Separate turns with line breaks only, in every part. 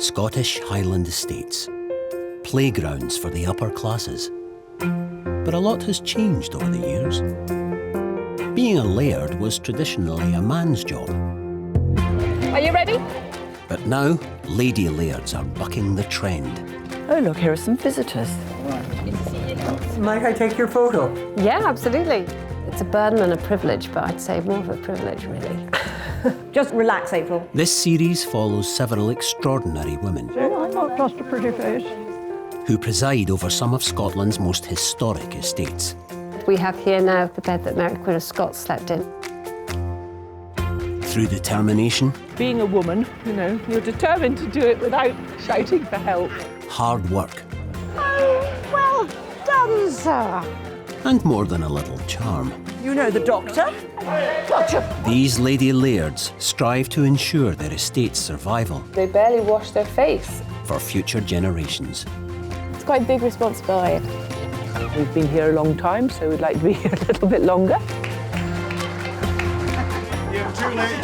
Scottish Highland estates, playgrounds for the upper classes. But a lot has changed over the years. Being a laird was traditionally a man's job.
Are you ready?
But now, Lady Lairds are bucking the trend.
Oh, look, here are some visitors.
Might I take your photo?
Yeah, absolutely. It's a burden and a privilege, but I'd say more of a privilege, really.
Just relax, April.
This series follows several extraordinary women
I'm not just a pretty face.
who preside over some of Scotland's most historic estates.
We have here now the bed that Mary Queen of Scots slept in.
Through determination,
Being a woman, you know, you're determined to do it without shouting for help.
hard work,
Oh, well done, sir.
and more than a little charm.
You know the doctor? Gotcha.
These Lady Lairds strive to ensure their estate's survival
They barely wash their face.
for future generations.
It's quite a big responsibility.
We've been here a long time, so we'd like to be here a little bit longer.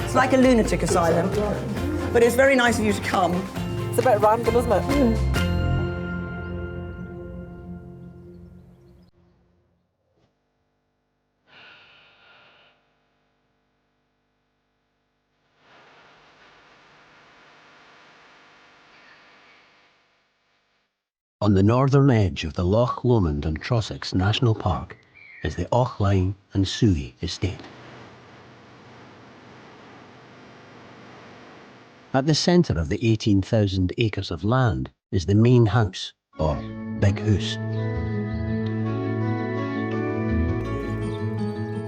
It's like a lunatic asylum, but it's very nice of you to come.
It's a bit random, isn't it?
On the northern edge of the Loch Lomond and Trossachs National Park is the Auchlyne and Suey estate. At the centre of the 18,000 acres of land is the main house, or Big Hoose.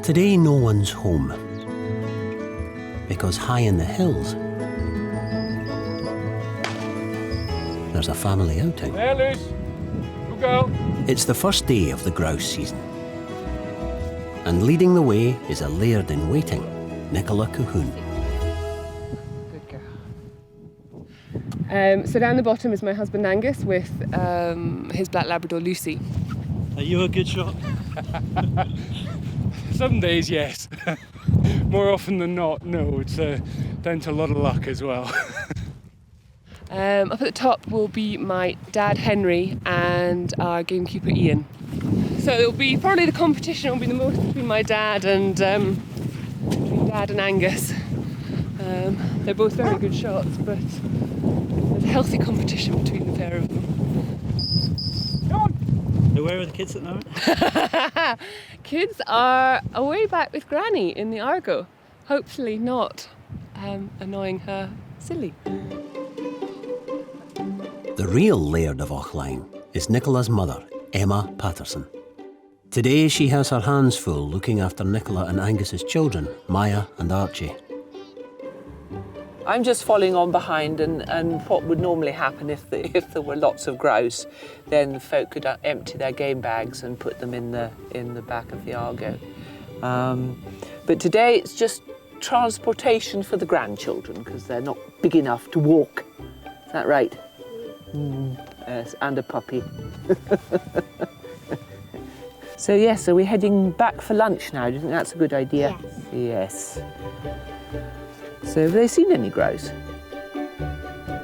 Today no one's home, because high in the hills there's a family outing.
There, Luce. Good girl.
It's the first day of the grouse season. And leading the way is a laird in waiting, Nicola Cahoon.
Good girl. So down the bottom is my husband Angus with his black Labrador Lucy.
Are you a good shot?
Some days, yes. More often than not, no. It's down to a lot of luck as well.
Up at the top will be my dad Henry and our gamekeeper Ian. So it'll be probably the competition will be the most between my dad and Angus. They're both very good shots, but there's a healthy competition between the pair of them.
Come on.
So where are the kids at the moment?
Kids are away back with Granny in the Argo, hopefully not annoying her silly.
The real Laird of Auchlyne is Nicola's mother, Emma Patterson. Today she has her hands full looking after Nicola and Angus's children, Maya and Archie.
I'm just following on behind, and what would normally happen if there were lots of grouse, then folk could empty their game bags and put them in the back of the Argo. But today it's just transportation for the grandchildren because they're not big enough to walk. Is that right? Yes, and a puppy. So yes, so we're heading back for lunch now. Do you think that's a good idea? Yes. So have they seen any grouse?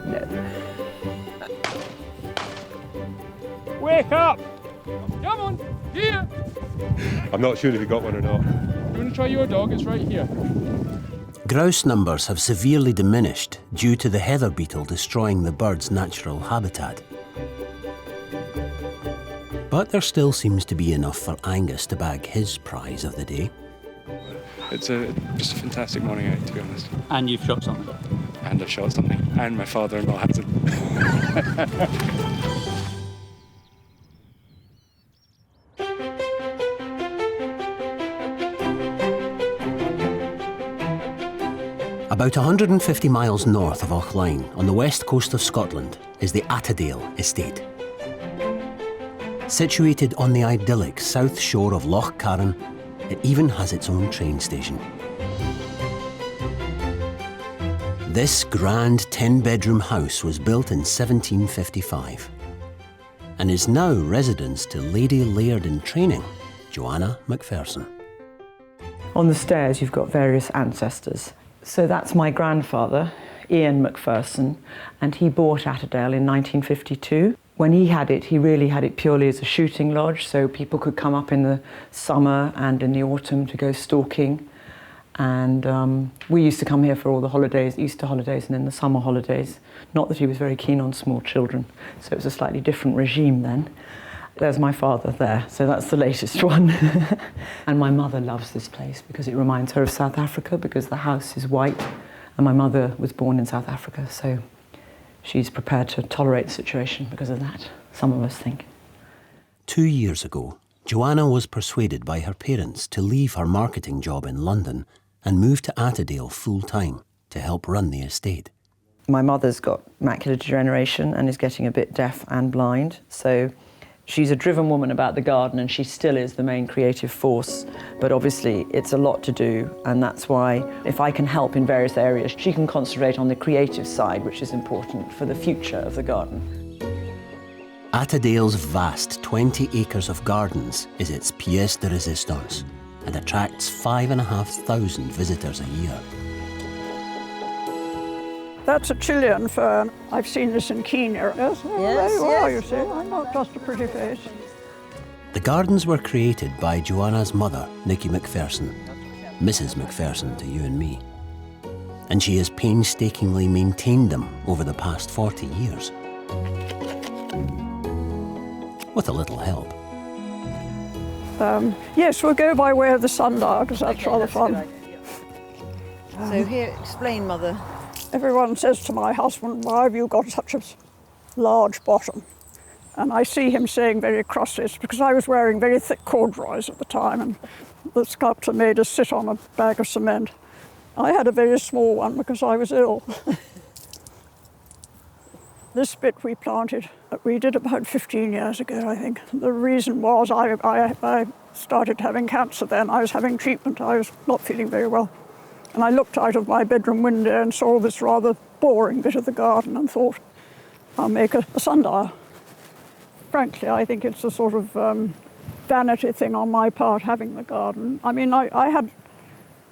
No.
Wake up! Come on, here! I'm not sure if you got one or not. You want to try your dog? It's right here.
Grouse numbers have severely diminished due to the heather beetle destroying the bird's natural habitat. But there still seems to be enough for Angus to bag his prize of the day.
It's just a fantastic morning out, to be honest.
And you've shot something.
And I've shot something. And my father-in-law has it.
About 150 miles north of Auchlyne, on the west coast of Scotland, is the Attadale estate. Situated on the idyllic south shore of Loch Fyne, it even has its own train station. This grand 10-bedroom house was built in 1755 and is now residence to Lady Laird in training, Joanna McPherson.
On the stairs, you've got various ancestors. So that's my grandfather, Ian Macpherson, and he bought Attadale in 1952. When he had it, he really had it purely as a shooting lodge, so people could come up in the summer and in the autumn to go stalking. And we used to come here for all the holidays, Easter holidays and then the summer holidays. Not that he was very keen on small children, so it was a slightly different regime then. There's my father there, so that's the latest one. And my mother loves this place because it reminds her of South Africa, because the house is white, and my mother was born in South Africa, so she's prepared to tolerate the situation because of that, some of us think.
2 years ago, Joanna was persuaded by her parents to leave her marketing job in London and move to Attadale full-time to help run the estate.
My mother's got macular degeneration and is getting a bit deaf and blind, so she's a driven woman about the garden, and she still is the main creative force. But obviously it's a lot to do, and that's why if I can help in various areas, she can concentrate on the creative side, which is important for the future of the garden.
Attadale's vast 20 acres of gardens is its pièce de résistance and attracts 5,500 visitors a year.
That's a Chilean fern. I've seen this in Kenya. Yes, there you are, you see. I'm not just a pretty face.
The gardens were created by Joanna's mother, Nicky Macpherson, Mrs. Macpherson to you and me. And she has painstakingly maintained them over the past 40 years. With a little help.
Yes, we'll go by way of the sundial, because that's rather fun.
So here, explain, Mother.
Everyone says to my husband, why have you got such a large bottom? And I see him saying very crossly, it's because I was wearing very thick corduroys at the time, and the sculptor made us sit on a bag of cement. I had a very small one because I was ill. This bit we planted, we did about 15 years ago, I think. The reason was I started having cancer then. I was having treatment. I was not feeling very well. And I looked out of my bedroom window and saw this rather boring bit of the garden and thought, I'll make a sundial. Frankly, I think it's a sort of vanity thing on my part, having the garden. I mean,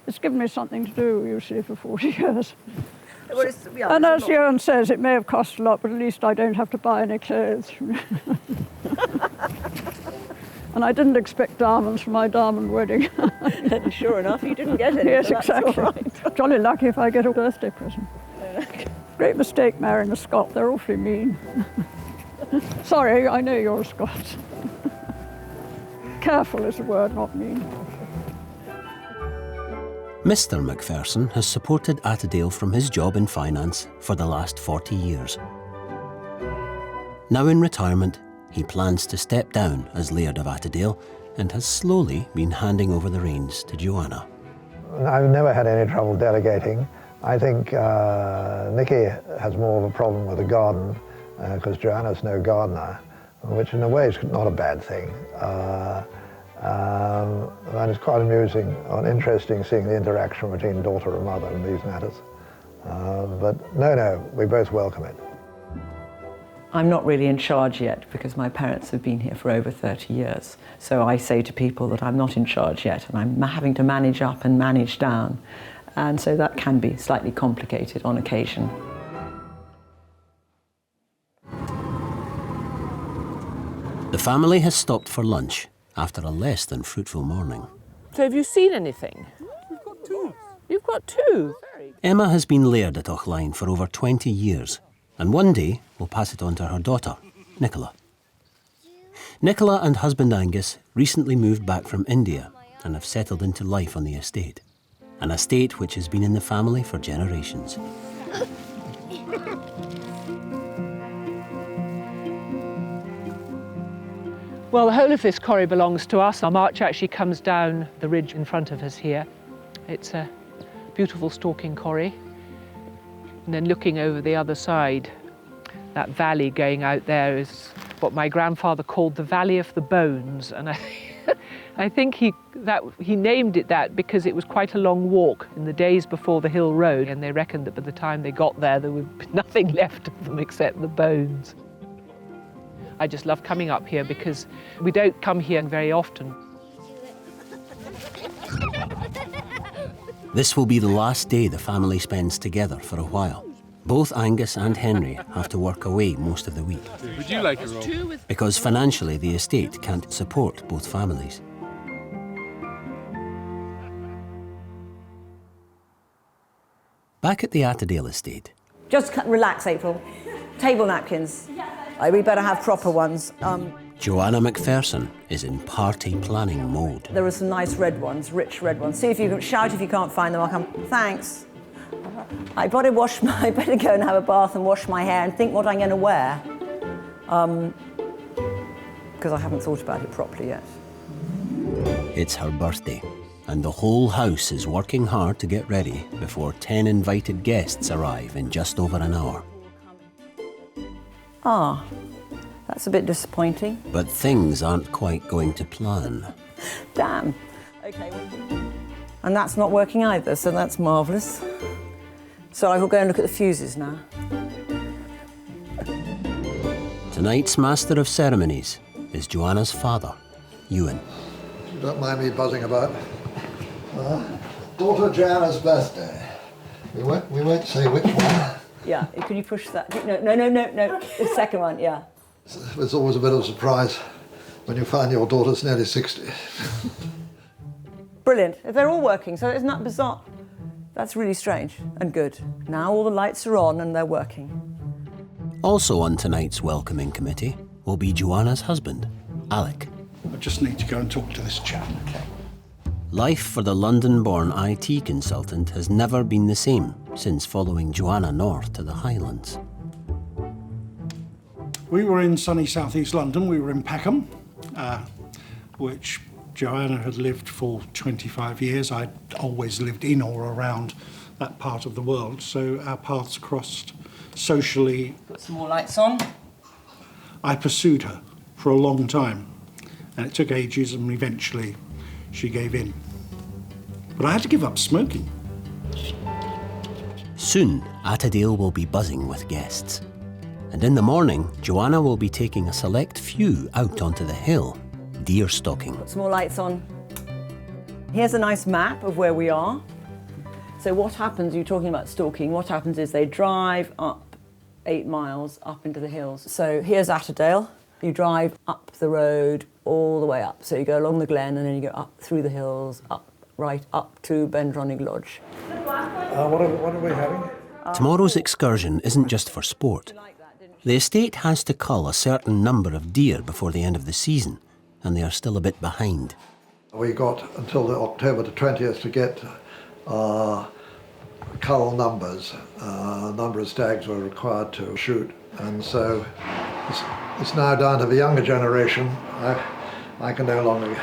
it's given me something to do, you see, for 40 years.
Well,
And as Joanna says, it may have cost a lot, but at least I don't have to buy any clothes. And I didn't expect diamonds for my diamond wedding.
And sure enough, you didn't get any.
Yes,
so that's
exactly.
all right.
Jolly lucky if I get a birthday present. Great mistake marrying a Scot. They're awfully mean. Sorry, I know you're a Scot. Careful is the word, not mean.
Mr. Macpherson has supported Attadale from his job in finance for the last 40 years. Now in retirement, he plans to step down as Laird of Attadale and has slowly been handing over the reins to Joanna.
I've never had any trouble delegating. I think Nicky has more of a problem with the garden because Joanna's no gardener, which in a way is not a bad thing. And it's quite amusing and interesting seeing the interaction between daughter and mother in these matters. But no, we both welcome it.
I'm not really in charge yet because my parents have been here for over 30 years. So I say to people that I'm not in charge yet and I'm having to manage up and manage down. And so that can be slightly complicated on occasion.
The family has stopped for lunch after a less than fruitful morning.
So have you seen anything?
We've got two.
You've got two?
Emma has been Laird at Auchlyne for over 20 years, and one day will pass it on to her daughter, Nicola. Nicola and husband Angus recently moved back from India and have settled into life on the estate, an estate which has been in the family for generations.
Well, the whole of this quarry belongs to us. Our march actually comes down the ridge in front of us here. It's a beautiful stalking quarry. And then looking over the other side, that valley going out there is what my grandfather called the Valley of the Bones. And I think he named it that because it was quite a long walk in the days before the hill road, and they reckoned that by the time they got there would be nothing left of them except the bones. I just love coming up here because we don't come here very often.
This will be the last day the family spends together for a while, Both Angus and Henry have to work away most of the week
Would you like a roll?
because financially the estate can't support both families. Back at the Attadale estate,
Just relax, April. Table napkins. We better have proper ones.
Joanna McPherson is in party planning mode.
There are some nice red ones, rich red ones. See if you can shout if you can't find them. I'll come. Thanks. I better go and have a bath and wash my hair and think what I'm going to wear. Because I haven't thought about it properly yet.
It's her birthday, and the whole house is working hard to get ready before 10 invited guests arrive in just over an hour.
Ah, that's a bit disappointing.
But things aren't quite going to plan.
Damn. Okay. And that's not working either, so that's marvellous. So I will go and look at the fuses now.
Tonight's Master of Ceremonies is Joanna's father, Ewan.
You don't mind me buzzing about. Daughter Joanna's birthday. We won't say which one.
Yeah, can you push that? No. The second one, yeah.
It's always a bit of a surprise when you find your daughter's nearly 60.
Brilliant. If they're all working, so isn't that bizarre? That's really strange and good. Now all the lights are on and they're working.
Also on tonight's welcoming committee will be Joanna's husband, Alec.
I just need to go and talk to this chap. Okay.
Life for the London-born IT consultant has never been the same since following Joanna north to the Highlands.
We were in sunny southeast London. We were in Peckham, which Joanna had lived for 25 years. I'd always lived in or around that part of the world, so our paths crossed socially.
Put some more lights on.
I pursued her for a long time, and it took ages, and eventually she gave in. But I had to give up smoking.
Soon, Attadale will be buzzing with guests. And in the morning, Joanna will be taking a select few out onto the hill, deer stalking.
Put some more lights on. Here's a nice map of where we are. So what happens, you're talking about stalking, what happens is they drive up 8 miles up into the hills. So here's Attadale. You drive up the road all the way up. So you go along the glen and then you go up through the hills, right up to Bendronnig Lodge.
What are we having?
Tomorrow's excursion isn't just for sport. The estate has to cull a certain number of deer before the end of the season, and they are still a bit behind.
We got until October the 20th to get cull numbers. A number of stags were required to shoot, and so it's now down to the younger generation. I can no longer.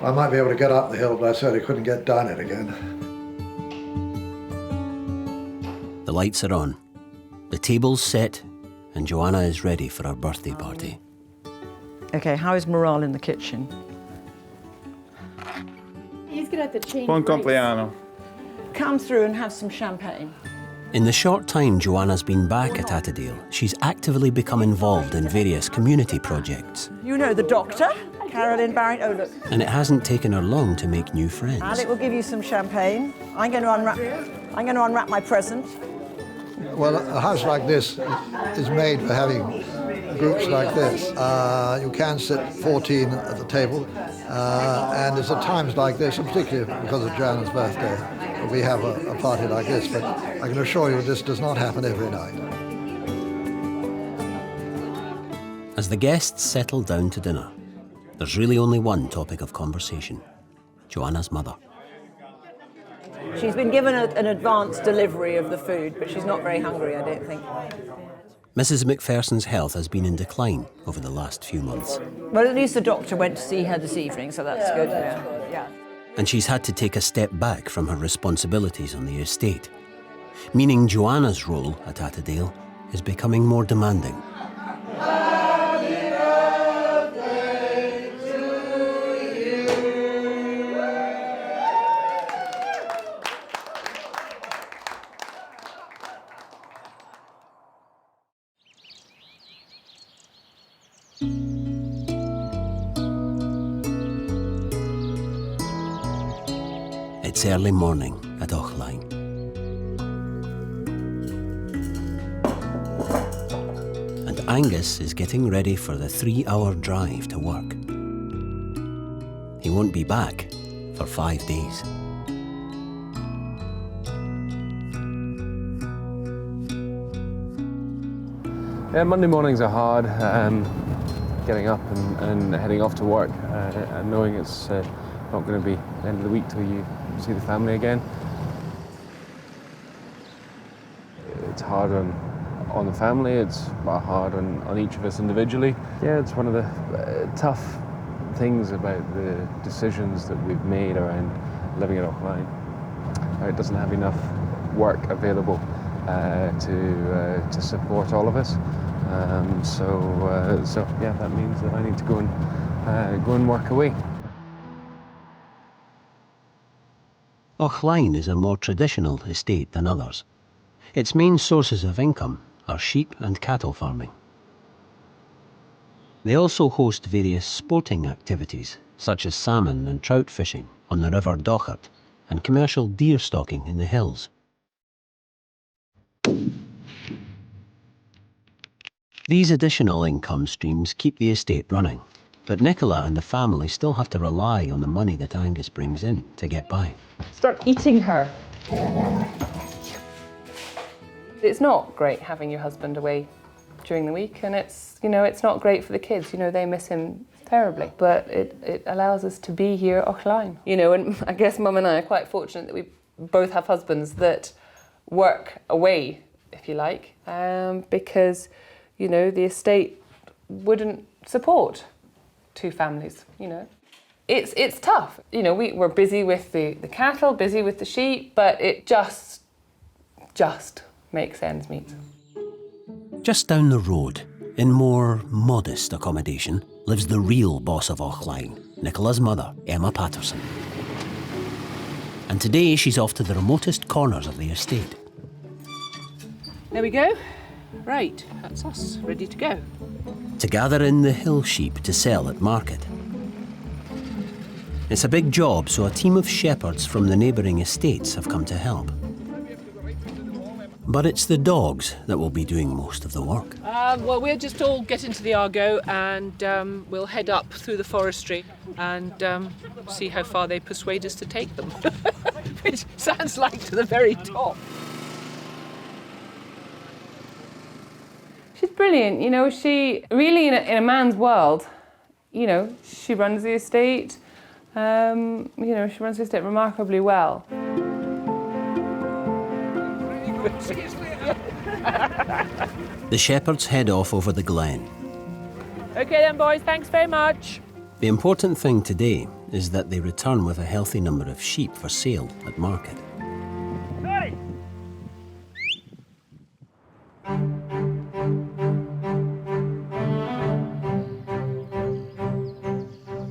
I might be able to get up the hill, but I certainly couldn't get down it again.
The lights are on, the table's set, and Joanna is ready for her birthday party.
Okay, how is morale in the kitchen?
He's gonna have to change.
Buon compleanno.
Come through and have some champagne.
In the short time Joanna's been back at Attadale, she's actively become involved in various community projects.
You know the doctor, Carolyn Barrett. Oh, look.
And it hasn't taken her long to make new friends.
Alec will give you some champagne. I'm going to unwrap my present.
Well, a house like this is made for having groups like this. You can sit 14 at the table, and it's at times like this, and particularly because of Joanna's birthday, that we have a party like this, but I can assure you this does not happen every night.
As the guests settle down to dinner, there's really only one topic of conversation: Joanna's mother.
She's been given an advance delivery of the food, but she's not very hungry, I don't think.
Mrs. McPherson's health has been in decline over the last few months.
Well, at least the doctor went to see her this evening, so that's good. Yeah.
And she's had to take a step back from her responsibilities on the estate, meaning Joanna's role at Attadale is becoming more demanding. It's early morning at Auchlyne. Angus is getting ready for the 3-hour drive to work. He won't be back for 5 days.
Yeah, Monday mornings are hard. Getting up and heading off to work, and knowing it's not going to be the end of the week till you see the family again. It's hard on the family, it's hard on each of us individually. Yeah, it's one of the tough things about the decisions that we've made around living at Auchlyne. It doesn't have enough work available to support all of us. So yeah, that means that I need to go and work away.
Auchlyne is a more traditional estate than others. Its main sources of income are sheep and cattle farming. They also host various sporting activities, such as salmon and trout fishing on the River Dochart and commercial deer stalking in the hills. These additional income streams keep the estate running, but Nicola and the family still have to rely on the money that Angus brings in to get by.
Start eating her.
It's not great having your husband away during the week, and it's not great for the kids. They miss him terribly, but it allows us to be here at Auchlyne. And I guess Mum and I are quite fortunate that we both have husbands that work away, if you like, because the estate wouldn't support two families. It's tough. We're busy with the cattle, busy with the sheep, but it just makes ends meet.
Just down the road, in more modest accommodation, lives the real boss of Auchlyne, Nicola's mother, Emma Patterson. And today she's off to the remotest corners of the estate.
There we go. Right, that's us, ready to go.
To gather in the hill sheep to sell at market. It's a big job, so a team of shepherds from the neighbouring estates have come to help. But it's the dogs that will be doing most of the work.
Well, we'll just all get into the Argo and we'll head up through the forestry and see how far they persuade us to take them. Which sounds like to the very top.
She's brilliant. She really, in a man's world, she runs the estate. She runs the estate remarkably well.
The shepherds head off over the glen.
OK then, boys, thanks very much.
The important thing today is that they return with a healthy number of sheep for sale at market.
Hey!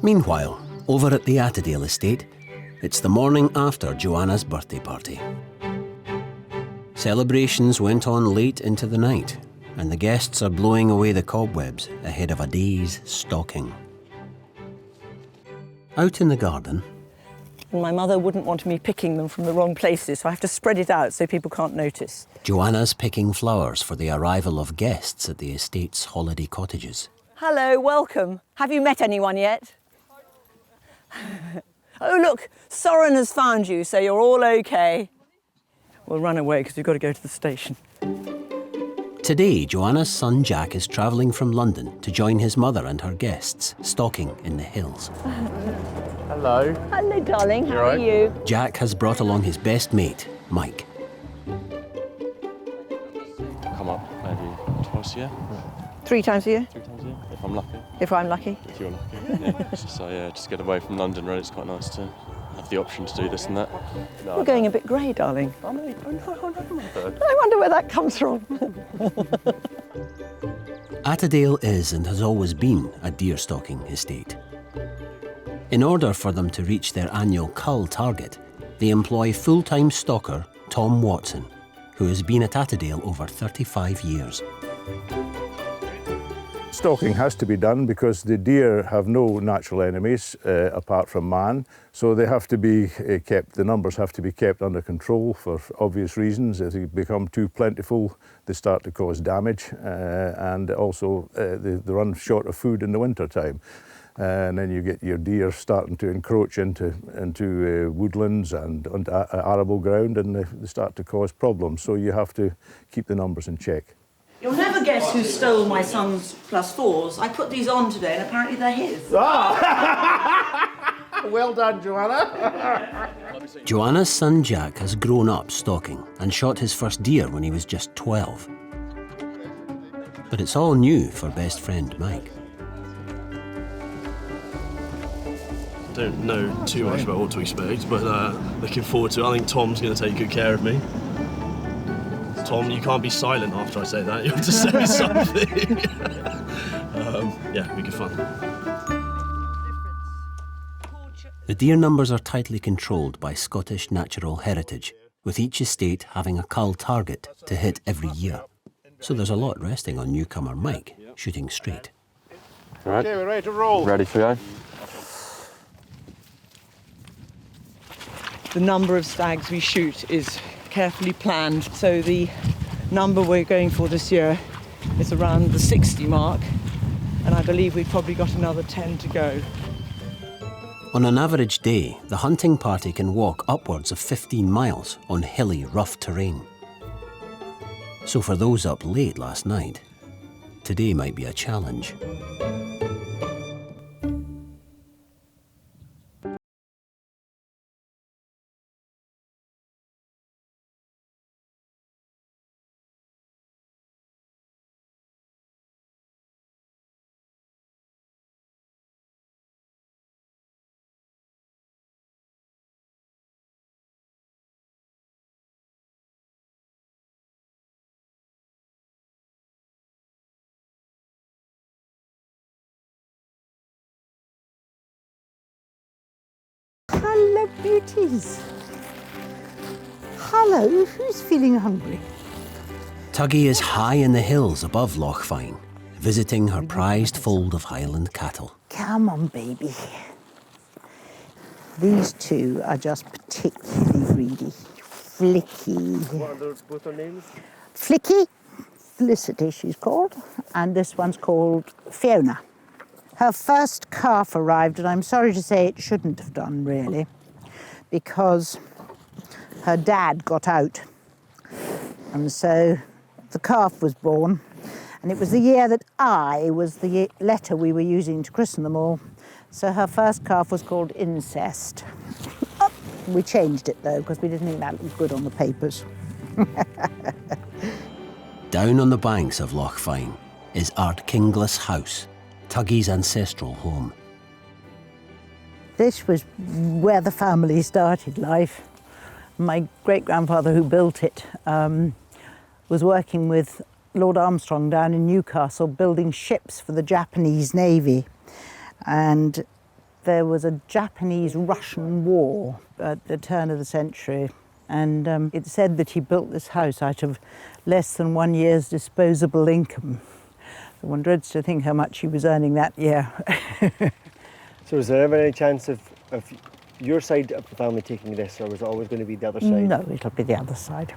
Meanwhile, over at the Attadale estate, it's the morning after Joanna's birthday party. Celebrations went on late into the night, and the guests are blowing away the cobwebs ahead of a day's stalking. Out in the garden...
My mother wouldn't want me picking them from the wrong places, so I have to spread it out so people can't notice.
Joanna's picking flowers for the arrival of guests at the estate's holiday cottages.
Hello, welcome. Have you met anyone yet? Oh, look, Soren has found you, so you're all OK. We'll run away because we've got to go to the station.
Today, Joanna's son Jack is travelling from London to join his mother and her guests, stalking in the hills.
Hello.
Hello, darling. How are you?
Jack has brought along his best mate, Mike.
Come up maybe twice a year.
3 times a year?
3 times a year, if I'm lucky.
If I'm lucky?
If you're lucky. Yeah. So yeah, just get away from London, really. It's quite nice to have the option to do this and that. No,
You're going a bit grey, darling. I wonder where that comes from.
Attadale is and has always been a deer stalking estate. In order for them to reach their annual cull target, they employ full-time stalker Tom Watson, who has been at Attadale over 35 years.
Stalking has to be done because the deer have no natural enemies apart from man, so they have to be kept, the numbers have to be kept under control for obvious reasons. As they become too plentiful, they start to cause damage, and also they run short of food in the winter time. And then you get your deer starting to encroach into woodlands and onto arable ground, and they start to cause problems. So you have to keep the numbers in check.
You'll never guess who stole my son's +4s. I put these on today and apparently they're his.
Well done, Joanna.
Joanna's son Jack has grown up stalking and shot his first deer when he was just 12. But it's all new for best friend Mike.
Don't know too much about what to expect, but looking forward to it. I think Tom's going to take good care of me. Tom, you can't be silent after I say that. You have to say something. Yeah, it'll be good fun.
The deer numbers are tightly controlled by Scottish natural heritage, with each estate having a cull target to hit every year. So there's a lot resting on newcomer Mike, shooting straight.
All right. Okay, we're ready to roll. Ready for go.
The number of stags we shoot is carefully planned, so the number we're going for this year is around the 60 mark, and I believe we've probably got another 10 to go.
On an average day, the hunting party can walk upwards of 15 miles on hilly, rough terrain. So for those up late last night, today might be a challenge.
Hello, beauties. Hello, who's feeling hungry?
Tuggy is high in the hills above Loch Fyne, visiting her prized fold of Highland cattle.
Come on, baby. These two are just particularly greedy. Flicky.
What are both their names?
Flicky, Felicity she's called, and this one's called Fiona. Her first calf arrived, and I'm sorry to say it shouldn't have done, really, because her dad got out. And so the calf was born, and it was the year that I was the letter we were using to christen them all. So her first calf was called Incest. Oh, we changed it, though, because we didn't think that looked good on the papers.
Down on the banks of Loch Fyne is Ardkinglas House, Tuggy's ancestral home.
This was where the family started life. My great-grandfather who built it was working with Lord Armstrong down in Newcastle building ships for the Japanese Navy. And there was a Japanese-Russian war at the turn of the century. And it said that he built this house out of less than 1 year's disposable income. One dreads to think how much he was earning that year.
So is there ever any chance of your side of the family taking this, or was it always going to be the other side?
No, it'll be the other side.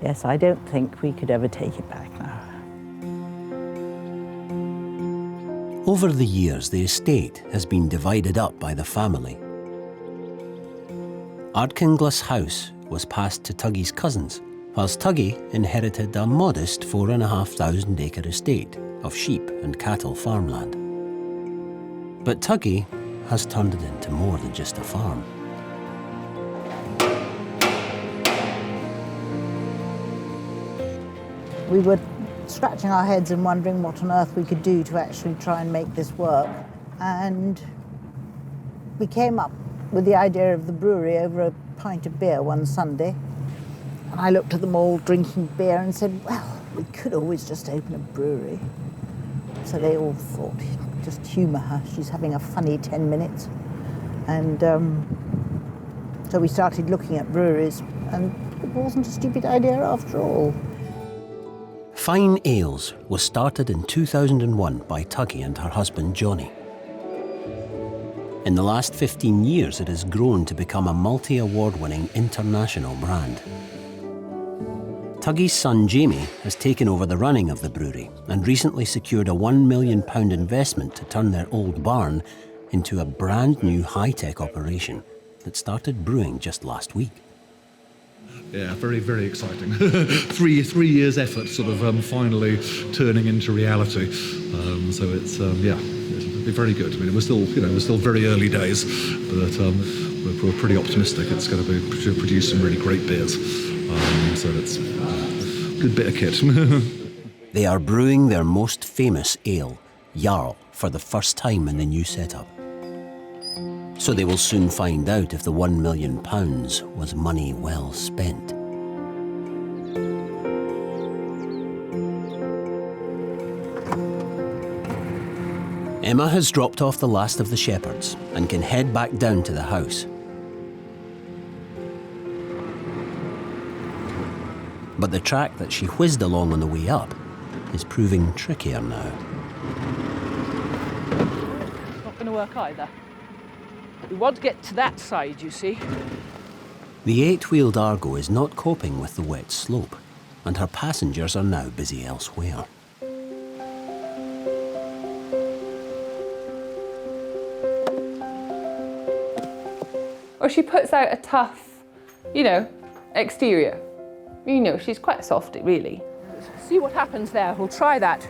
Yes, I don't think we could ever take it back now.
Over the years, the estate has been divided up by the family. Ardkinglas House was passed to Tuggy's cousins, whilst Tuggy inherited a modest 4,500 acre estate of sheep and cattle farmland. But Tuggy has turned it into more than just a farm.
We were scratching our heads and wondering what on earth we could do to actually try and make this work. And we came up with the idea of the brewery over a pint of beer one Sunday. And I looked at them all drinking beer and said, well, we could always just open a brewery. So they all thought, just humour her, she's having a funny 10 minutes. And so we started looking at breweries, and it wasn't a stupid idea after all.
Fyne Ales was started in 2001 by Tuggy and her husband Johnny. In the last 15 years, it has grown to become a multi-award-winning international brand. Tuggy's son Jamie has taken over the running of the brewery and recently secured a £1 million investment to turn their old barn into a brand new high-tech operation that started brewing just last week.
Yeah, very, very exciting. three years effort sort of finally turning into reality. So it's, yeah, it'll be very good. I mean, we're still very early days, but we're pretty optimistic it's going to produce some really great beers. So it's a good bit of kit.
They are brewing their most famous ale, Jarl, for the first time in the new setup. So they will soon find out if the £1 million was money well spent. Emma has dropped off the last of the shepherds and can head back down to the house. But the track that she whizzed along on the way up is proving trickier now.
It's not going to work either. We want to get to that side, you see.
The 8-wheeled Argo is not coping with the wet slope, and her passengers are now busy elsewhere.
Or she puts out a tough, exterior. She's quite soft, really.
See what happens there. We'll try that.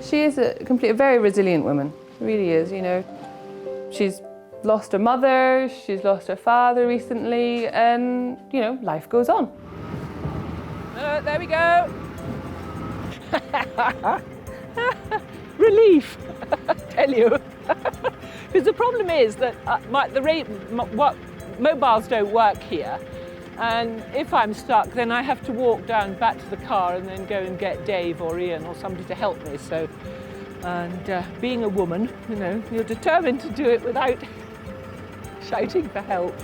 She is a very resilient woman. She really is, She's lost her mother, she's lost her father recently, and, life goes on.
There we go. Relief, I tell you. Because the problem is that mobiles don't work here. And if I'm stuck, then I have to walk down back to the car and then go and get Dave or Ian or somebody to help me. So, and being a woman, you're determined to do it without shouting for help.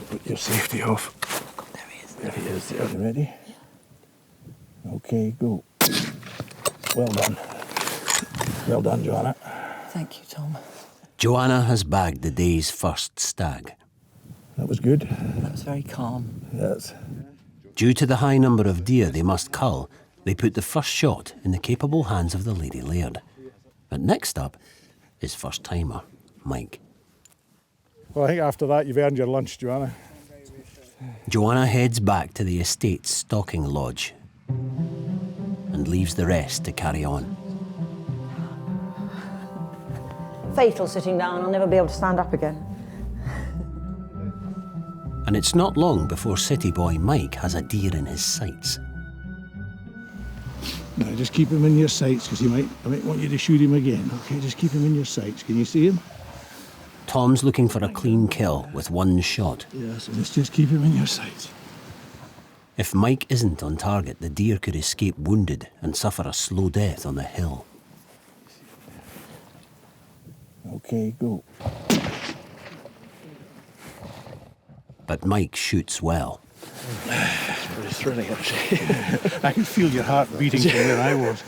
Put your safety off.
There he is.
There he is. There. You ready? Okay, go. Well done. Well done, Joanna.
Thank you, Tom.
Joanna has bagged the day's first stag.
That was good.
That was very calm.
Yes.
Due to the high number of deer they must cull, they put the first shot in the capable hands of the Lady Laird. But next up is first-timer, Mike.
Well, I think after that you've earned your lunch, Joanna.
Joanna heads back to the estate's Stalking lodge and leaves the rest to carry on.
Fatal sitting down, I'll never be able to stand up again.
And it's not long before city boy Mike has a deer in his sights.
No, just keep him in your sights, because I might want you to shoot him again. Okay, just keep him in your sights. Can you see him?
Tom's looking for a clean kill with one shot.
Yes, and just keep him in your sights.
If Mike isn't on target, the deer could escape wounded and suffer a slow death on the hill.
Okay, go.
But Mike shoots well.
It's pretty thrilling, actually. I can feel your heart beating from where I was.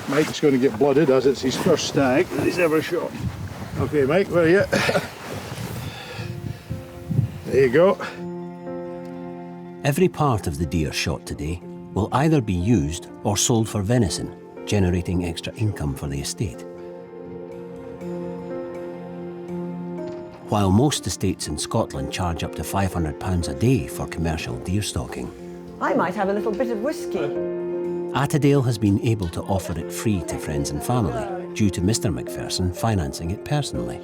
Mike's going to get blooded as it's his first stag that he's ever shot. Okay, Mike, where are you? There you go.
Every part of the deer shot today will either be used or sold for venison, generating extra income for the estate. While most estates in Scotland charge up to £500 a day for commercial deer stalking,
I might have a little bit of whiskey.
Attadale has been able to offer it free to friends and family due to Mr. McPherson financing it personally.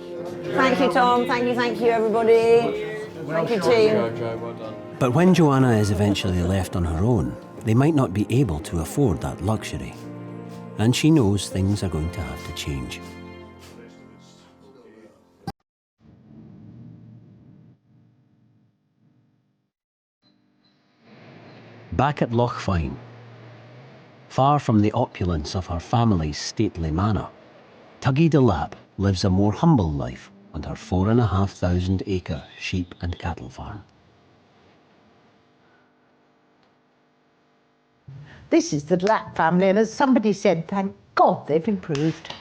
Thank you, Tom. Thank you, everybody. Thank you, team.
But when Joanna is eventually left on her own, they might not be able to afford that luxury. And she knows things are going to have to change. Back at Loch Fyne, Far from the opulence of her family's stately manor, Tuggy de Lapp lives a more humble life on her 4,500-acre sheep and cattle farm.
This is the Lapp family, and as somebody said, thank God they've improved.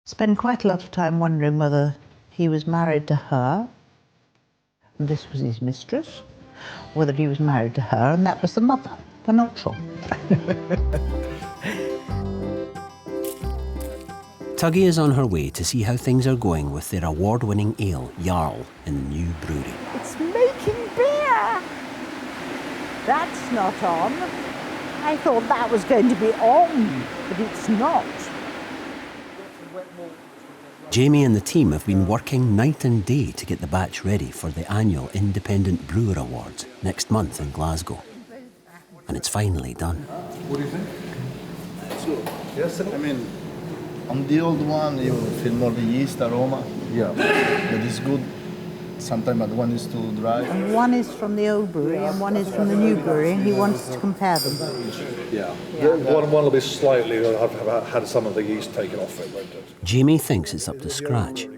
Spent quite a lot of time wondering whether he was married to her, and this was his mistress, whether he was married to her, and that was the mother. They're not sure.
Tuggy is on her way to see how things are going with their award-winning ale, Jarl, in the new brewery.
It's making beer! That's not on. I thought that was going to be on, but it's not.
Jamie and the team have been working night and day to get the batch ready for the annual Independent Brewer Awards next month in Glasgow. And it's finally done.
What do you think? It's good. Yes, I mean, on the old one, you feel more the yeast aroma. Yeah. But it's good. Sometimes the one is too dry.
And one is from the old brewery and one is from the new brewery, and he wants to compare them.
Yeah. One will be slightly, I've had some of the yeast taken off it, won't it?
Jamie thinks it's up to scratch,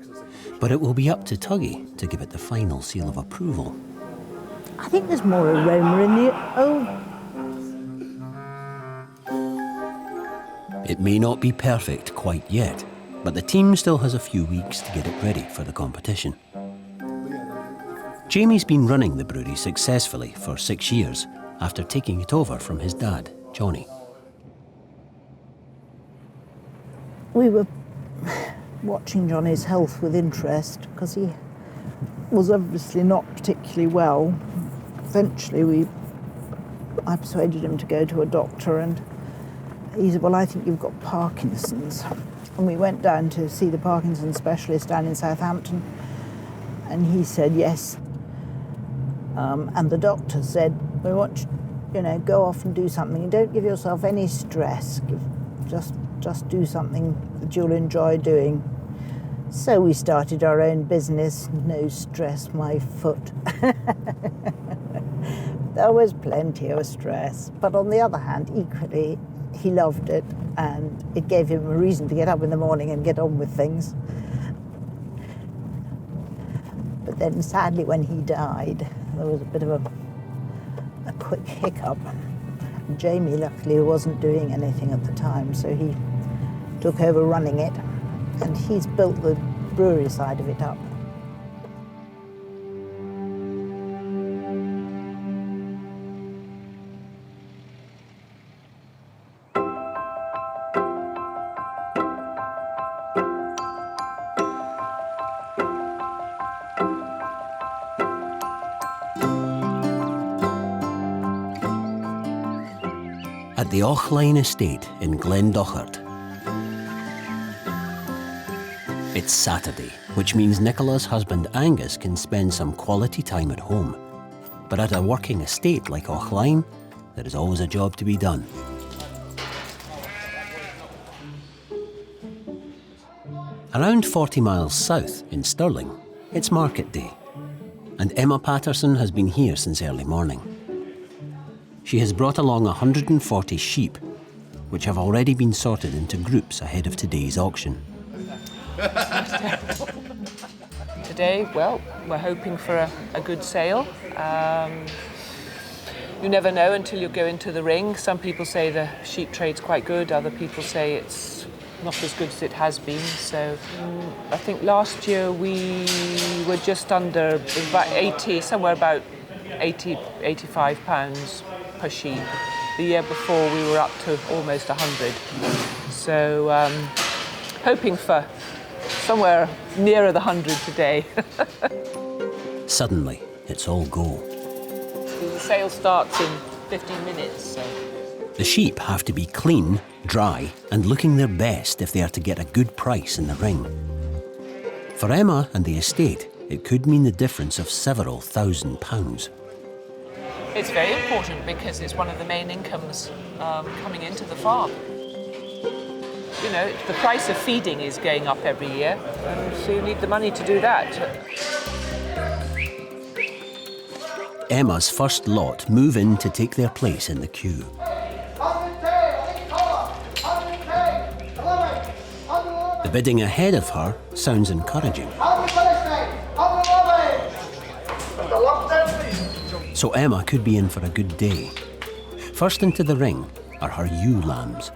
but it will be up to Tuggy to give it the final seal of approval.
I think there's more aroma in the old.
It may not be perfect quite yet, but the team still has a few weeks to get it ready for the competition. Jamie's been running the brewery successfully for 6 years after taking it over from his dad, Johnny.
We were watching Johnny's health with interest because he was obviously not particularly well. Eventually I persuaded him to go to a doctor, and he said, well, I think you've got Parkinson's. And we went down to see the Parkinson's specialist down in Southampton, and he said yes. And the doctor said, we want you to, go off and do something. And don't give yourself any stress. Just do something that you'll enjoy doing. So we started our own business. No stress, my foot. There was plenty of stress. But on the other hand, equally, he loved it, and it gave him a reason to get up in the morning and get on with things. But then sadly when he died, there was a bit of a quick hiccup. Jamie luckily wasn't doing anything at the time, so he took over running it, and he's built the brewery side of it up.
At the Auchlyne estate in Glendochart. It's Saturday, which means Nicola's husband Angus can spend some quality time at home. But at a working estate like Auchlyne, there is always a job to be done. Around 40 miles south in Stirling, it's market day, and Emma Patterson has been here since early morning. She has brought along 140 sheep, which have already been sorted into groups ahead of today's auction.
Today, well, we're hoping for a good sale. You never know until you go into the ring. Some people say the sheep trade's quite good, other people say it's not as good as it has been. So I think last year we were just under about 80, somewhere about 80, 85 pounds per sheep. The year before we were up to almost 100. So hoping for somewhere nearer the 100 today.
Suddenly, it's all go.
The sale starts in 15 minutes. So.
The sheep have to be clean, dry, and looking their best if they are to get a good price in the ring. For Emma and the estate, it could mean the difference of several £1,000s.
It's very important because it's one of the main incomes coming into the farm. You know, the price of feeding is going up every year, and so you need the money to do that.
Emma's first lot move in to take their place in the queue. Bidding ahead of her sounds encouraging. So Emma could be in for a good day. First into the ring are her ewe lambs.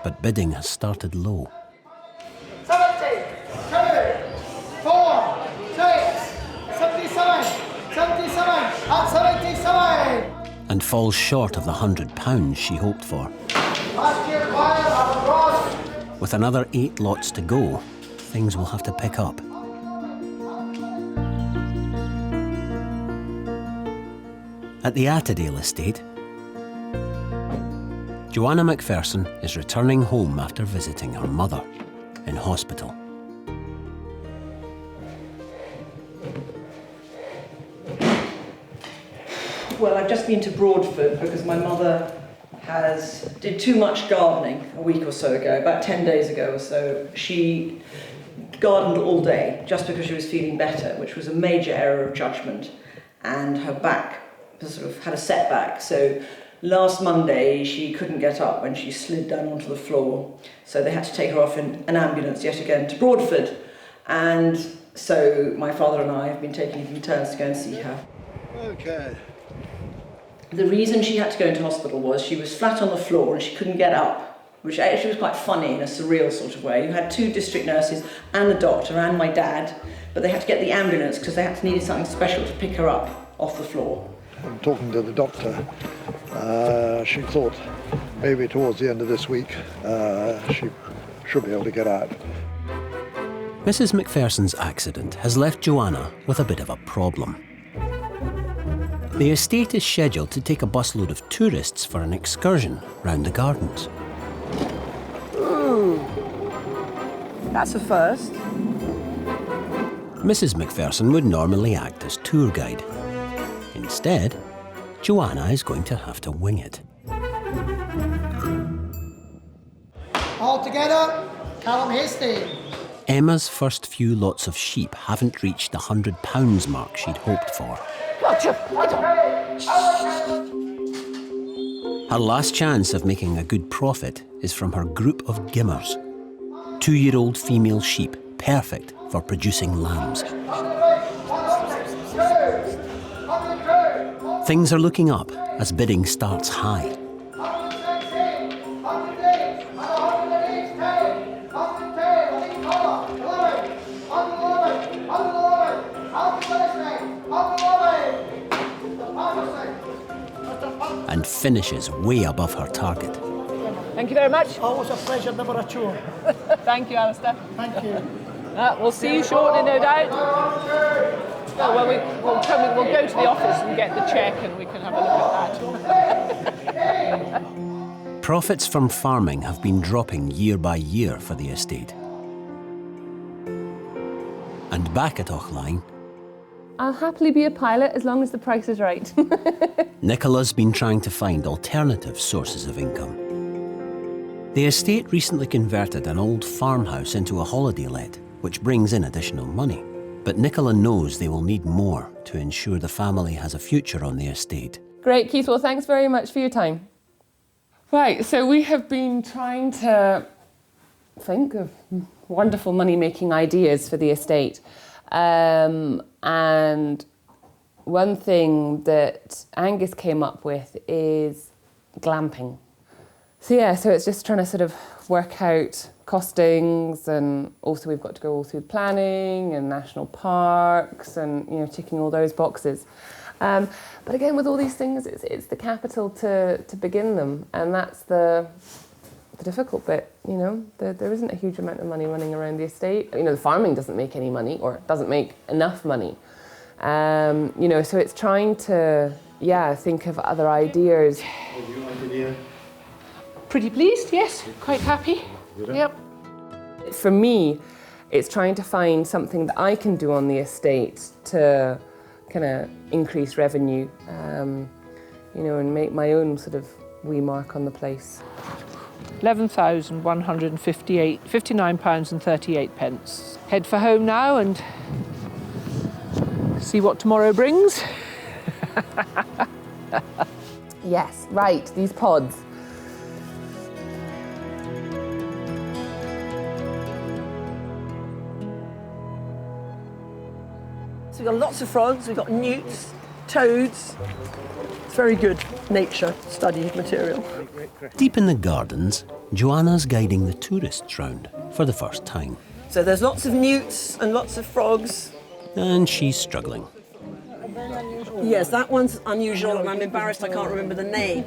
But bidding has started low.
70, 2, 4, 6, 77, 77, and 77.
And falls short of the £100 she hoped for. With another 8 lots to go, things will have to pick up. At the Attadale estate, Joanna Macpherson is returning home after visiting her mother in hospital.
Well, I've just been to Broadford because my mother did too much gardening a week or so ago, about 10 days ago or so. She gardened all day just because she was feeling better, which was a major error of judgment, and her back sort of had a setback. So last Monday she couldn't get up when she slid down onto the floor, so they had to take her off in an ambulance yet again to Broadford. And so my father and I have been taking it in turns to go and see her.
Okay.
The reason she had to go into hospital was she was flat on the floor and she couldn't get up, which actually was quite funny in a surreal sort of way. You had 2 district nurses and the doctor and my dad, but they had to get the ambulance because they needed something special to pick her up off the floor.
I'm talking to the doctor. She thought maybe towards the end of this week she should be able to get out.
Mrs. Macpherson's accident has left Joanna with a bit of a problem. The estate is scheduled to take a busload of tourists for an excursion round the gardens.
Ooh, that's a first.
Mrs. Macpherson would normally act as tour guide. Instead, Joanna is going to have to wing it.
All together, Callum Hastings.
Emma's first few lots of sheep haven't reached the £100 mark she'd hoped for. Her last chance of making a good profit is from her group of gimmers. 2-year-old female sheep, perfect for producing lambs. Things are looking up as bidding starts high. And finishes way above her target.
Thank you very much.
Always a pleasure, never a chore.
Thank you, Alistair.
Thank you.
We'll see you shortly, no doubt. Oh, well, we'll go to the office and get the cheque and we can have a look at that.
Profits from farming have been dropping year by year for the estate. And back at Auchlyne,
I'll happily be a pilot as long as the price is right.
Nicola's been trying to find alternative sources of income. The estate recently converted an old farmhouse into a holiday let, which brings in additional money. But Nicola knows they will need more to ensure the family has a future on the estate.
Great, Keith. Well, thanks very much for your time. Right, so we have been trying to think of wonderful money-making ideas for the estate. And one thing that Angus came up with is glamping. So yeah, so it's just trying to sort of work out costings, and also we've got to go all through planning and national parks and, you know, ticking all those boxes. But again, with all these things, it's the capital to begin them, and that's the difficult bit, you know. There isn't a huge amount of money running around the estate. You know, the farming doesn't make any money, or doesn't make enough money. You know, so it's trying to, yeah, think of other ideas.
Pretty pleased, yes, quite happy. Yep.
For me, it's trying to find something that I can do on the estate to kind of increase revenue, you know, and make my own sort of wee mark on the place.
£11,159.38. Head for home now and see what tomorrow brings.
Yes, right, these pods.
So we've got lots of frogs, we've got newts, toads. It's very good nature study material.
Deep in the gardens, Joanna's guiding the tourists round for the first time.
So there's lots of newts and lots of frogs.
And she's struggling.
Yes, that one's unusual and I'm embarrassed I can't remember the name.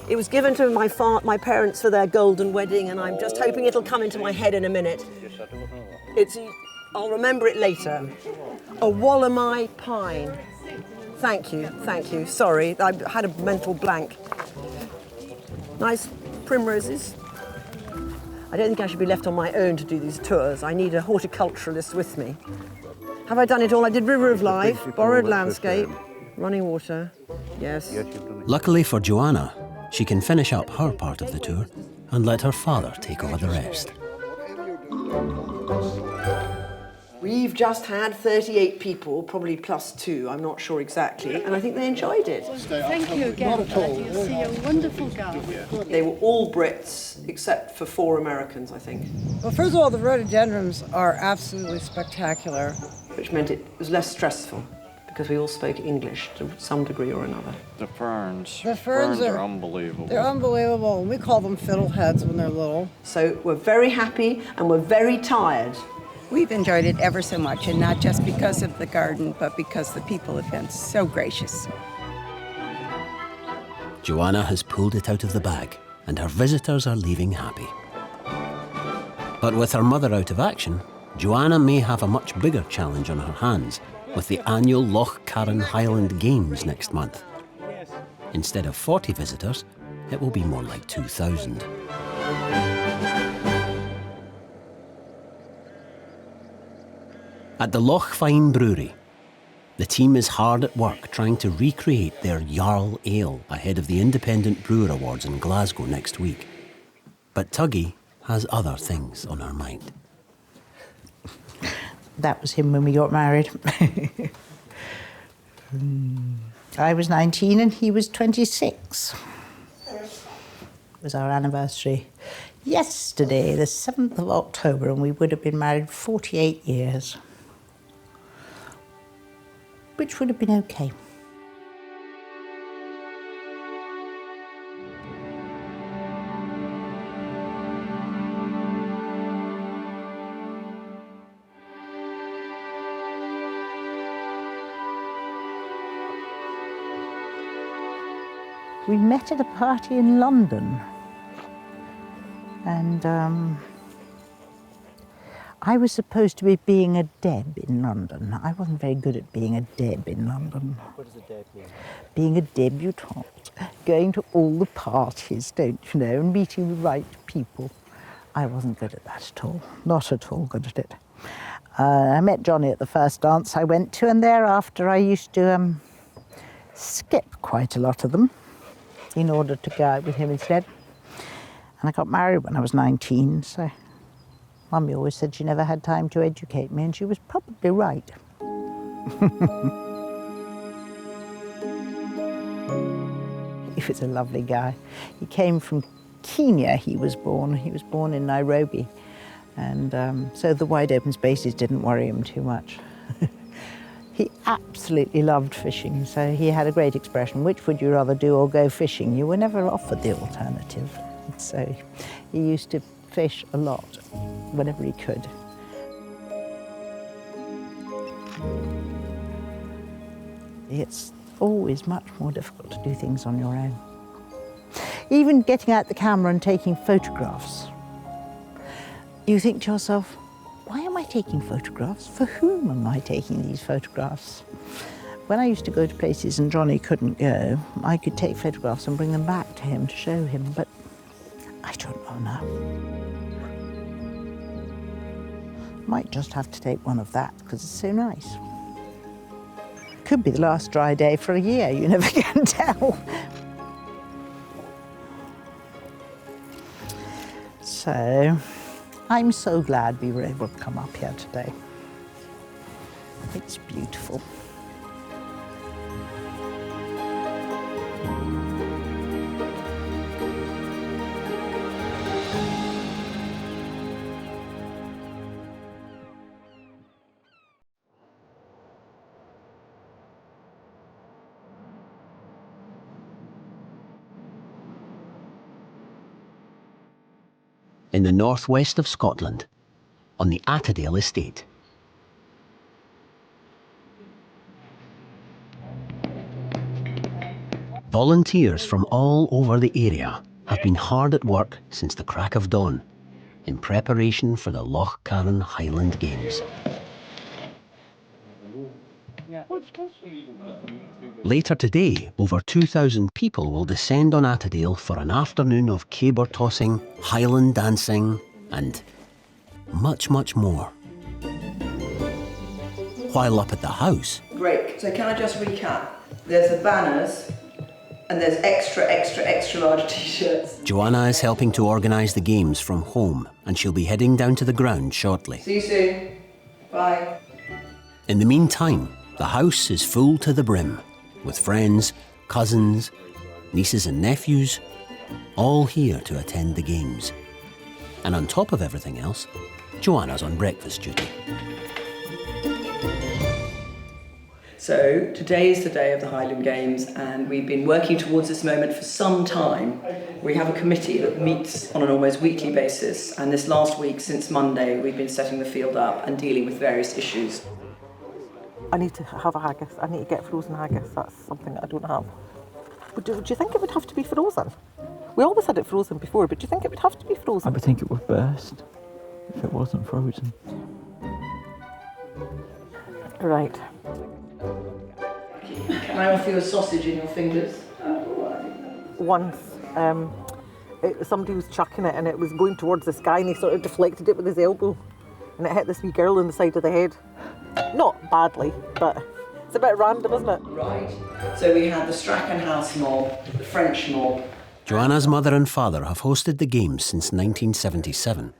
It was given to my parents for their golden wedding and I'm just hoping it'll come into my head in a minute. I'll remember it later. A Wallamai pine. Thank you. Sorry, I had a mental blank. Nice primroses. I don't think I should be left on my own to do these tours. I need a horticulturalist with me. Have I done it all? I did River of Life, Borrowed Landscape, Running Water, yes.
Luckily for Joanna, she can finish up her part of the tour and let her father take over the rest.
We've just had 38 people, probably +2, I'm not sure exactly, and I think they enjoyed it.
Thank you again. You'll see a wonderful garden.
They were all Brits, except for 4 Americans, I think.
Well, first of all, the rhododendrons are absolutely spectacular.
Which meant it was less stressful, because we all spoke English to some degree or another.
The ferns.
The ferns are
unbelievable.
They're unbelievable. We call them fiddleheads when they're little.
So we're very happy and we're very tired.
We've enjoyed it ever so much, and not just because of the garden, but because the people have been so gracious.
Joanna has pulled it out of the bag, and her visitors are leaving happy. But with her mother out of action, Joanna may have a much bigger challenge on her hands with the annual Loch Fyne Highland Games next month. Instead of 40 visitors, it will be more like 2,000. At the Loch Fyne brewery, the team is hard at work trying to recreate their Jarl Ale ahead of the Independent Brewer Awards in Glasgow next week. But Tuggy has other things on her mind.
That was him when we got married. I was 19 and he was 26. It was our anniversary yesterday, the 7th of October, and we would have been married 48 years. Which would have been okay. We met at a party in London, and I was supposed to be being a Deb in London. I wasn't very good at being a Deb in London.
What does a Deb mean?
Being a debutante, going to all the parties, don't you know, and meeting the right people. I wasn't good at that at all, not at all good at it. I met Johnny at the first dance I went to, and thereafter I used to skip quite a lot of them in order to go out with him instead. And I got married when I was 19, so Mummy always said she never had time to educate me, and she was probably right. He was a lovely guy. He came from Kenya, he was born. He was born in Nairobi. And so the wide open spaces didn't worry him too much. He absolutely loved fishing, so he had a great expression, which would you rather do or go fishing? You were never offered the alternative. So he used to fish a lot, whenever he could. It's always much more difficult to do things on your own. Even getting out the camera and taking photographs. You think to yourself, why am I taking photographs? For whom am I taking these photographs? When I used to go to places and Johnny couldn't go, I could take photographs and bring them back to him to show him, but I don't know now. Might just have to take one of that because it's so nice. Could be the last dry day for a year, you never can tell. So, I'm so glad we were able to come up here today. It's beautiful.
in the northwest of Scotland, on the Attadale estate. Volunteers from all over the area have been hard at work since the crack of dawn in preparation for the Loch Fyne Highland Games. Later today, over 2,000 people will descend on Attadale for an afternoon of caber tossing, Highland dancing, and much, much more. While up at the house...
Great. So can I just recap? There's the banners, and there's extra large t-shirts.
Joanna is helping to organise the games from home, and she'll be heading down to the ground shortly.
See you soon. Bye.
In the meantime, the house is full to the brim, with friends, cousins, nieces and nephews, all here to attend the games. And on top of everything else, Joanna's on breakfast duty.
So today is the day of the Highland Games, and we've been working towards this moment for some time. We have a committee that meets on an almost weekly basis, and this last week, since Monday, we've been setting the field up and dealing with various issues.
I need to have a haggis. I need to get frozen haggis. That's something that I don't have. But do you think it would have to be frozen? We always had it frozen before, but do you think it would have to be frozen?
I would think it would burst if it wasn't frozen.
Right.
Can I offer you a sausage in your fingers?
Once, somebody was chucking it and it was going towards the sky and he sort of deflected it with his elbow and it hit this wee girl in the side of the head. Not badly, but it's a bit random, isn't it?
Right. So we had the Strachan House mob, the French mob.
Joanna's mother and father have hosted the games since 1977.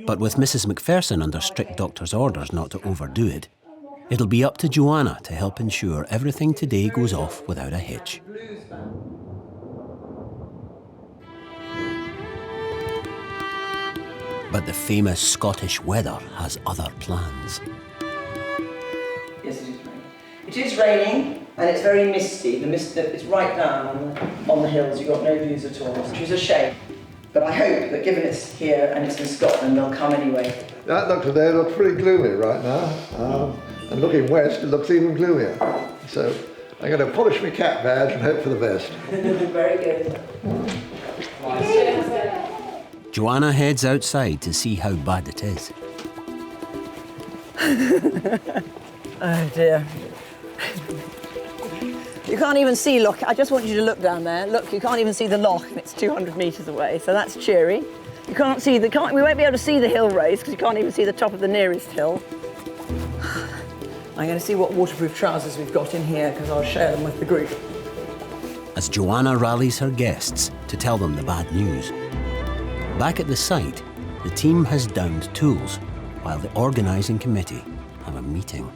But with Mrs. McPherson under strict doctor's orders not to overdo it, it'll be up to Joanna to help ensure everything today goes off without a hitch. But the famous Scottish weather has other plans.
Yes, it is raining. It is raining and it's very misty. The mist is right down on the hills. You've got no views at all, which is a shame. But I hope that given it's here and it's in Scotland, they'll come anyway.
That look today looks pretty gloomy right now. And looking west, it looks even gloomier. So I'm going to polish my cap badge and hope for the best.
Very good.
Joanna heads outside to see how bad it is.
Oh dear. You can't even see, look, I just want you to look down there. Look, you can't even see the loch, and it's 200 metres away, so that's cheery. You can't see we won't be able to see the hill race because you can't even see the top of the nearest hill. I'm going to see what waterproof trousers we've got in here because I'll share them with the group.
As Joanna rallies her guests to tell them the bad news. Back at the site, the team has downed tools while the organising committee have a meeting.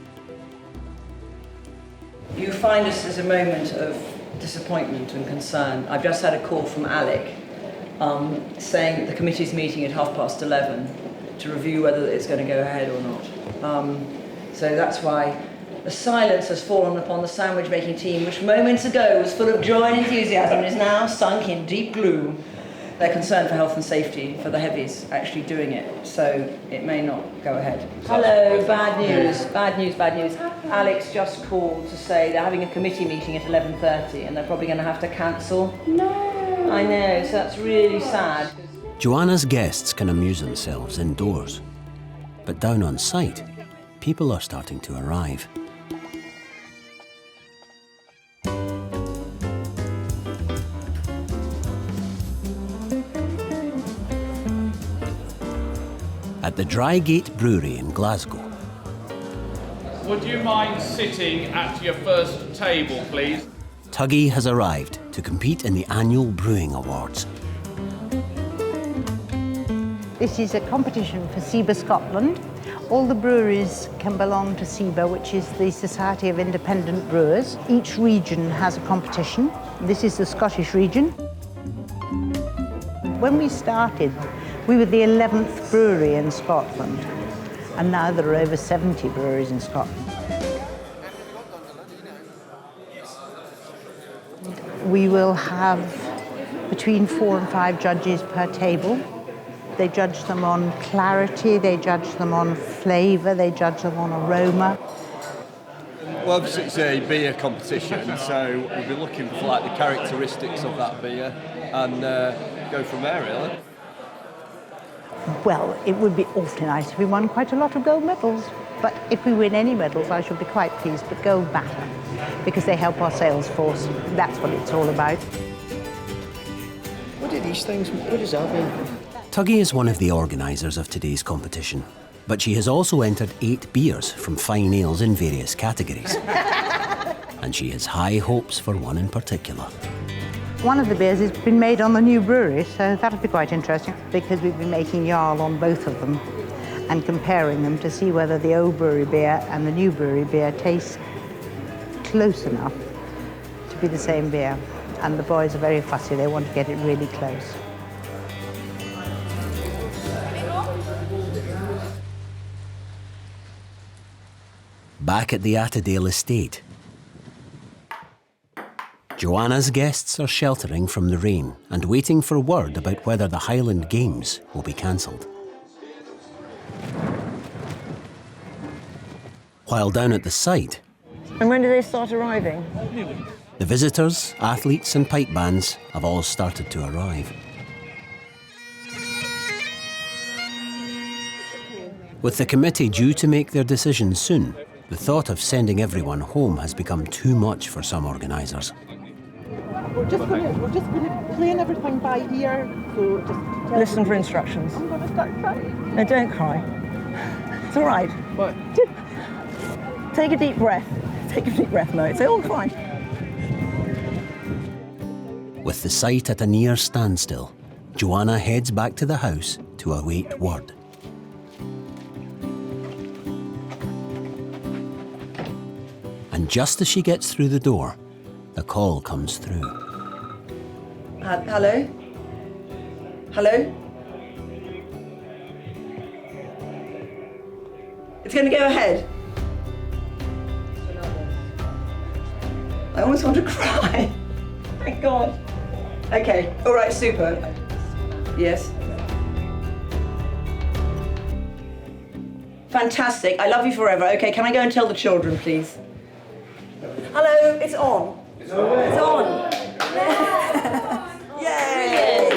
You find this as a moment of disappointment and concern. I've just had a call from Alec saying that the committee's meeting at 11:30 to review whether it's going to go ahead or not. So that's why the silence has fallen upon the sandwich making team, which moments ago was full of joy and enthusiasm and is now sunk in deep gloom. They're concerned for health and safety for the heavies actually doing it, so it may not go ahead. Hello, bad news, bad news, bad news. Alex just called to say they're having a committee meeting at 11:30 and they're probably going to have to cancel. No! I know, so that's really sad.
Joanna's guests can amuse themselves indoors, but down on site, people are starting to arrive. At the Drygate Brewery in Glasgow.
Would you mind sitting at your first table, please?
Tuggy has arrived to compete in the annual Brewing Awards.
This is a competition for SEBA Scotland. All the breweries can belong to SEBA, which is the Society of Independent Brewers. Each region has a competition. This is the Scottish region. When we started, we were the 11th brewery in Scotland, and now there are over 70 breweries in Scotland. We will have between 4 and 5 judges per table. They judge them on clarity, they judge them on flavour, they judge them on aroma.
Well, obviously it's a beer competition, so we'll be looking for like the characteristics of that beer and go from there, really.
Well, it would be awfully nice if we won quite a lot of gold medals. But if we win any medals, I shall be quite pleased, but gold matter, because they help our sales force. That's what it's all about.
What do these things, what does that mean? Tuggy is one of the organisers of today's competition, but she has also entered 8 beers from fine ales in various categories. And she has high hopes for one in particular.
One of the beers has been made on the new brewery, so that'll be quite interesting, because we've been making Jarl on both of them and comparing them to see whether the old brewery beer and the new brewery beer taste close enough to be the same beer. And the boys are very fussy, they want to get it really close.
Back at the Attadale estate, Joanna's guests are sheltering from the rain and waiting for word about whether the Highland Games will be cancelled. While down at the site,
And when do they start arriving?
the visitors, athletes and pipe bands have all started to arrive. With the committee due to make their decision soon, the thought of sending everyone home has become too much for some organisers.
We're just going to plan everything by ear. So just
Listen for instructions.
I'm going to start crying.
No, don't cry. It's all right.
What?
Take a deep breath. Take a deep breath, Mo. It's all fine.
With the site at a near standstill, Joanna heads back to the house to await word. And just as she gets through the door, the call comes through.
Hello? Hello? It's going to go ahead. I almost want to cry. Thank God. Okay, all right, super. Yes. Fantastic. I love you forever. Okay, can I go and tell the children, please? Hello, it's on. It's on. Yay!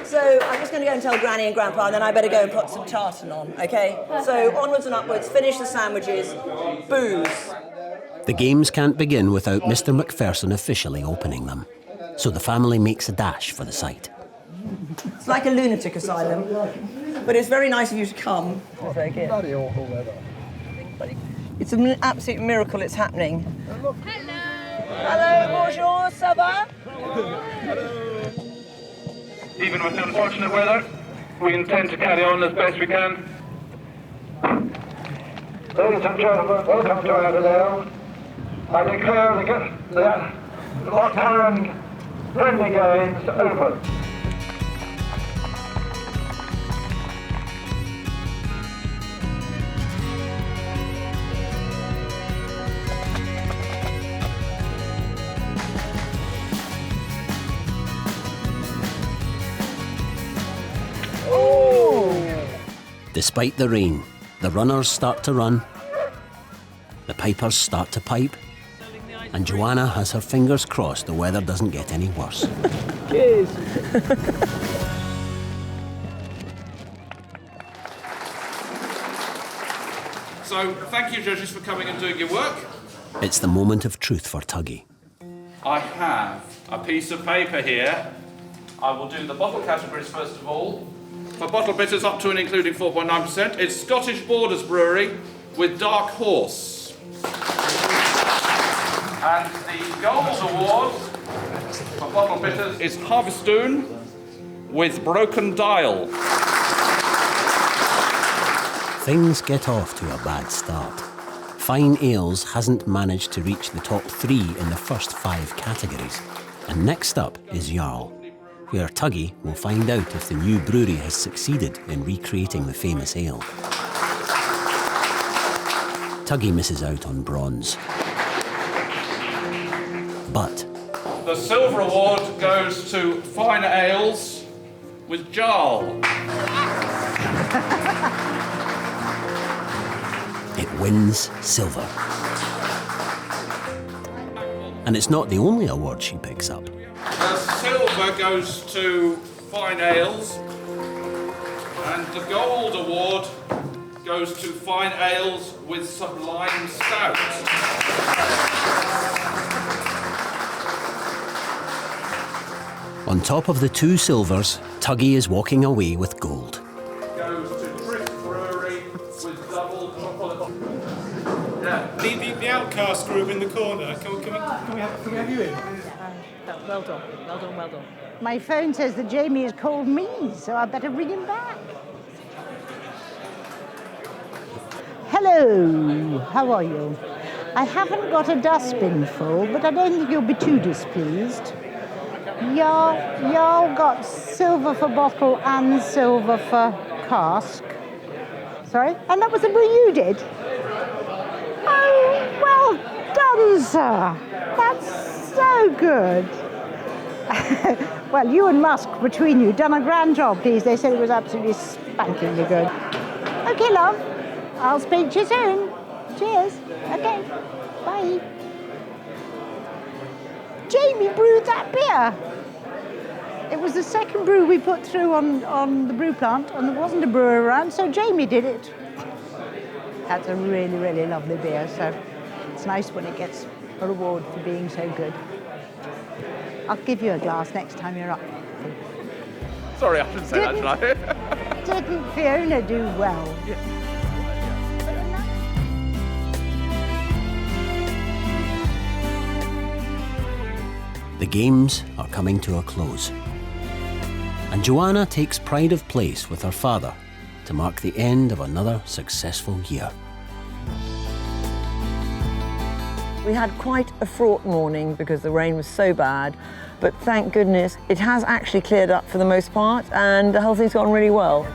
So I'm just going to go and tell Granny and Grandpa, and then I better go and put some tartan on, okay? So onwards and upwards, finish the sandwiches, booze.
The games can't begin without Mr. Macpherson officially opening them, so the family makes a dash for the site.
It's like a lunatic asylum, but it's very nice of you to come. Very good.
Bloody awful weather.
It's an absolute miracle it's happening. Hello! Hello, bonjour, ça va?
Even with the unfortunate weather, we intend to carry on as best we can.
Ladies and gentlemen, welcome to Attadale. I declare the Loch Fyne friendly games open.
Despite the rain, the runners start to run, the pipers start to pipe, and Joanna has her fingers crossed the weather doesn't get any worse.
Cheers.
So, thank you, judges, for coming and doing your work.
It's the moment of truth for Tuggy.
I have a piece of paper here. I will do the bottle categories first of all. For bottle bitters up to and including 4.9%, it's Scottish Borders Brewery with Dark Horse. And the gold award for bottle bitters is Harvestoon with Broken Dial.
Things get off to a bad start. Fine Ales hasn't managed to reach the top 3 in the first 5 categories. And next up is Jarl, where Tuggy will find out if the new brewery has succeeded in recreating the famous ale. Tuggy misses out on bronze. But
The silver award goes to Fine Ales with Jarl.
It wins silver. And it's not the only award she picks up.
The silver goes to Fine Ales, and the gold award goes to Fine Ales with Sublime Stout.
On top of the 2 silvers, Tuggy is walking away with gold.
Goes to Chris Brewery with double chocolate. Yeah.
The outcast group in the corner. Can we have you in?
Well done, well done, well done.
My phone says that Jamie has called me, so I better ring him back. Hello, how are you? I haven't got a dustbin full, but I don't think you'll be too displeased. Y'all got silver for bottle and silver for cask. Sorry? And that was the brew you did? Oh, well done, sir. That's so good. Well, you and Musk, between you, done a grand job, please. They said it was absolutely spankingly good. Okay, love. I'll speak to you soon. Cheers. Okay. Bye. Jamie brewed that beer. It was the second brew we put through on the brew plant, and there wasn't a brewer around, so Jamie did it. That's a really, really lovely beer, so it's nice when it gets a reward for being so good. I'll give you a glass next time you're up.
Sorry, I shouldn't say that, should I?
Didn't Fiona do well?
The games are coming to a close. And Joanna takes pride of place with her father to mark the end of another successful year.
We had quite a fraught morning because the rain was so bad, but thank goodness it has actually cleared up for the most part and the whole thing's gone really well.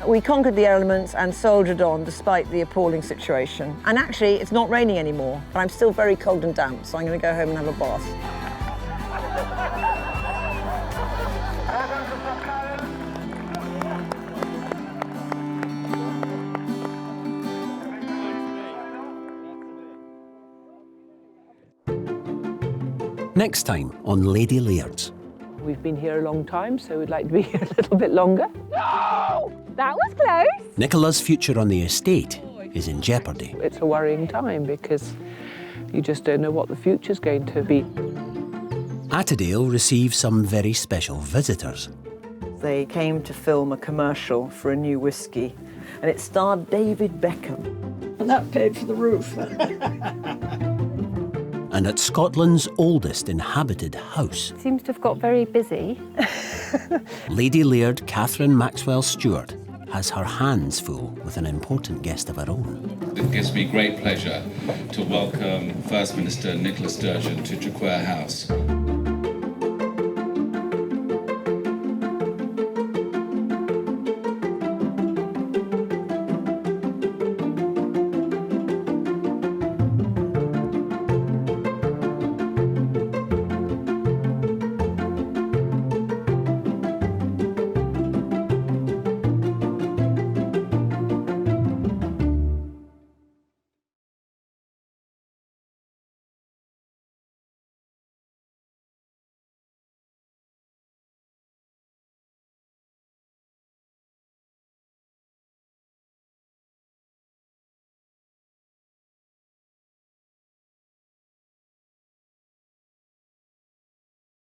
We conquered the elements and soldiered on despite the appalling situation. And actually, it's not raining anymore, but I'm still very cold and damp, so I'm going to go home and have a bath.
Next time on Lady Lairds.
We've been here a long time, so we'd like to be here a little bit longer. No! That was close.
Nicola's future on the estate is in jeopardy.
It's a worrying time because you just don't know what the future's going to be.
Attadale receives some very special visitors.
They came to film a commercial for a new whiskey, and it starred David Beckham.
And that paid for the roof.
And at Scotland's oldest inhabited house,
Seems to have got very busy.
Lady Laird Catherine Maxwell Stewart has her hands full with an important guest of her own.
It gives me great pleasure to welcome First Minister Nicola Sturgeon to Traquair House.